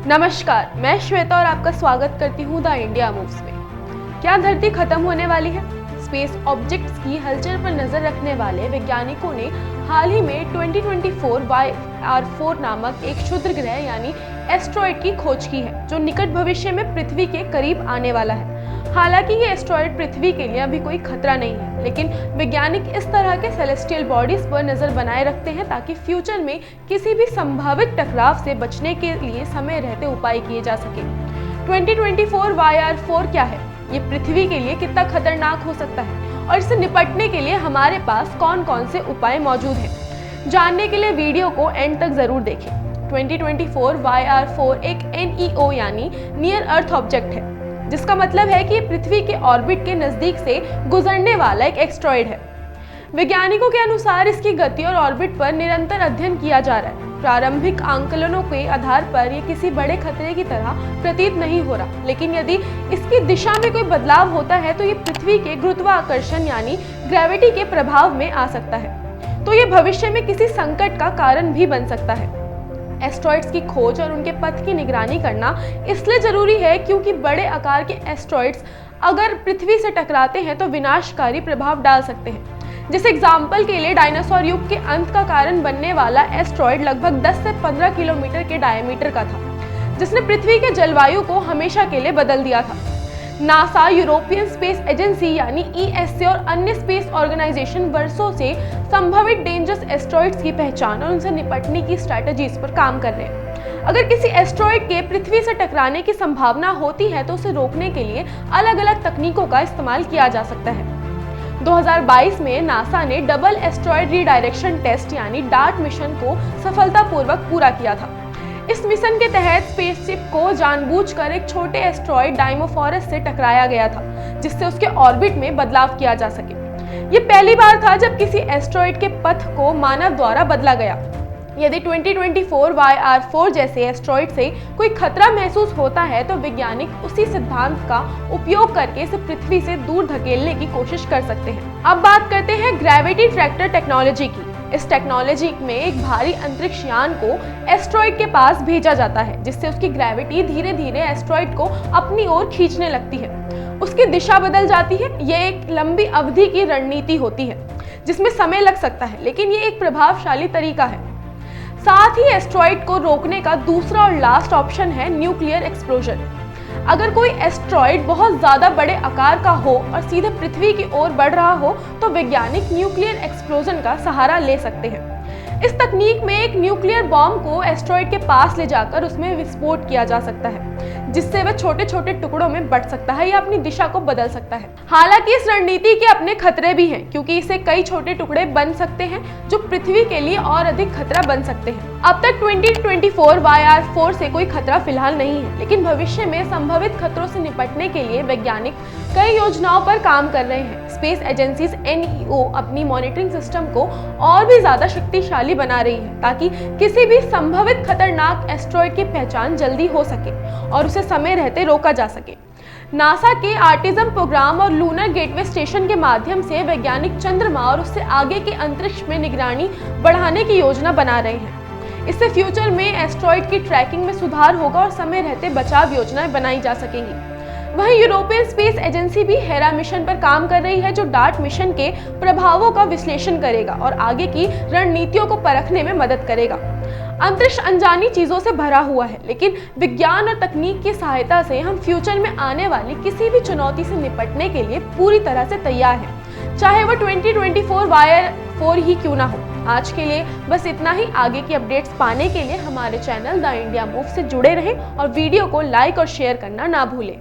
नमस्कार, मैं श्वेता और आपका स्वागत करती हूँ द इंडिया मूव्स में। क्या धरती खत्म होने वाली है? स्पेस ऑब्जेक्ट्स की हलचल पर नजर रखने वाले वैज्ञानिकों ने हाल ही में 2024 YR4 नामक एक क्षुद्र ग्रह यानी एस्ट्रॉयड की खोज की है, जो निकट भविष्य में पृथ्वी के करीब आने वाला है। हालांकि ये एस्ट्रॉयड पृथ्वी के लिए अभी कोई खतरा नहीं है, लेकिन वैज्ञानिक इस तरह के सेलेस्टियल बॉडीज पर नजर बनाए रखते हैं ताकि फ्यूचर में किसी भी संभावित टकराव से बचने के लिए समय रहते उपाय किए जा सके। 2024 YR4 क्या है? ये पृथ्वी के लिए कितना खतरनाक हो सकता है और इससे निपटने के लिए हमारे पास कौन कौन से उपाय मौजूद हैं? जानने के लिए वीडियो को एंड तक जरूर देखें। 2024 YR4 एक NEO यानी नियर अर्थ ऑब्जेक्ट है, जिसका मतलब है कि ये पृथ्वी के ऑर्बिट के नजदीक से गुजरने वाला एक एस्ट्रॉयड है। वैज्ञानिकों के अनुसार इसकी गति और ऑर्बिट पर निरंतर अध्ययन किया जा रहा है। प्रारंभिक आंकलनों के आधार पर यह किसी बड़े खतरे की तरह प्रतीत नहीं हो रहा, लेकिन यदि इसकी दिशा में कोई बदलाव होता है तो ये पृथ्वी के गुरुत्वाकर्षण यानी ग्रेविटी के प्रभाव में आ सकता है, तो ये भविष्य में किसी संकट का कारण भी बन सकता है। एस्ट्रॉयड्स की खोज और उनके पथ की निगरानी करना इसलिए जरूरी है क्योंकि बड़े आकार के एस्ट्रॉयड्स अगर पृथ्वी से टकराते हैं तो विनाशकारी प्रभाव डाल सकते हैं। जैसे एग्जाम्पल के लिए डायनासोर युग के अंत का कारण बनने वाला एस्ट्रॉयड लगभग 10 से 15 किलोमीटर के डायमीटर का था, जिसने पृथ्वी के जलवायु को हमेशा के लिए बदल दिया था। नासा, यूरोपियन स्पेस एजेंसी यानी ESA और अन्य स्पेस ऑर्गेनाइजेशन वर्षों से संभावित डेंजरस एस्ट्रॉयड्स की पहचान और उनसे निपटने की स्ट्रैटेजीज पर काम कर रहे हैं। अगर किसी एस्ट्रॉयड के पृथ्वी से टकराने की संभावना होती है तो उसे रोकने के लिए अलग अलग तकनीकों का इस्तेमाल किया जा सकता है। 2022 में नासा ने डबल एस्ट्रॉयड रीडायरेक्शन टेस्ट यानी डार्ट मिशन को सफलतापूर्वक पूरा किया था। इस मिशन के तहत स्पेसशिप को जानबूझकर एक छोटे एस्ट्रॉयड डाइमोफोरस से टकराया गया था, जिससे उसके ऑर्बिट में बदलाव किया जा सके। ये पहली बार था जब किसी एस्ट्रॉयड के पथ को मानव द्वारा बदला गया। यदि 2024 YR4 जैसे एस्ट्रॉयड से कोई खतरा महसूस होता है तो वैज्ञानिक उसी सिद्धांत का उपयोग करके इसे पृथ्वी से दूर धकेलने की कोशिश कर सकते हैं। अब बात करते हैं ग्रेविटी ट्रैक्टर टेक्नोलॉजी की। इस टेक्नोलॉजी में एक भारी अंतरिक्ष यान को एस्ट्रॉयड के पास भेजा जाता है, जिससे उसकी ग्रेविटी धीरे धीरे एस्ट्रॉयड को अपनी ओर खींचने लगती है। उसकी दिशा बदल जाती है। यह एक लंबी अवधि की रणनीति होती है जिसमें समय लग सकता है, लेकिन ये एक प्रभावशाली तरीका है। साथ ही एस्ट्रॉयड को रोकने का दूसरा और लास्ट ऑप्शन है न्यूक्लियर एक्सप्लोजन। अगर कोई एस्ट्रॉयड बहुत ज्यादा बड़े आकार का हो और सीधे पृथ्वी की ओर बढ़ रहा हो तो वैज्ञानिक न्यूक्लियर एक्सप्लोजन का सहारा ले सकते हैं। इस तकनीक में एक न्यूक्लियर बॉम्ब को एस्ट्रॉयड के पास ले जाकर उसमें विस्फोट किया जा सकता है, जिससे वह छोटे छोटे टुकड़ों में बंट सकता है या अपनी दिशा को बदल सकता है। हालांकि इस रणनीति के अपने खतरे भी हैं, क्योंकि इससे कई छोटे टुकड़े बन सकते हैं जो पृथ्वी के लिए और अधिक खतरा बन सकते हैं। अब तक 2024 YR4 से कोई खतरा फिलहाल नहीं है, लेकिन भविष्य में संभावित खतरों से निपटने के लिए वैज्ञानिक कई योजनाओं पर काम कर रहे हैं। स्पेस एजेंसीज NEO अपनी मॉनिटरिंग सिस्टम को और भी ज्यादा शक्तिशाली बना रही है ताकि किसी भी संभावित खतरनाक एस्ट्रॉयड की पहचान जल्दी हो सके और उसे समय रहते रोका जा सके। नासा के आर्टिजम प्रोग्राम और लूनर गेटवे स्टेशन के माध्यम से वैज्ञानिक चंद्रमा और उससे आगे के अंतरिक्ष में निगरानी बढ़ाने की योजना बना रहे हैं। इससे फ्यूचर में एस्ट्रॉयड की ट्रैकिंग में सुधार होगा और समय रहते बचाव योजनाएं बनाई जा सकेंगी। वहीं यूरोपियन स्पेस एजेंसी भी हेरा मिशन पर काम कर रही है, जो डार्ट मिशन के प्रभावों का विश्लेषण करेगा और आगे की रणनीतियों को परखने में मदद करेगा। अंतरिक्ष अनजानी चीजों से भरा हुआ है, लेकिन विज्ञान और तकनीक की सहायता से हम फ्यूचर में आने वाली किसी भी चुनौती से निपटने के लिए पूरी तरह से तैयार हैं, चाहे वो 2024 YR4 ही क्यों ना हो। आज के लिए बस इतना ही। आगे की अपडेट्स पाने के लिए हमारे चैनल द इंडिया मूव से जुड़े रहें और वीडियो को लाइक और शेयर करना ना भूलें।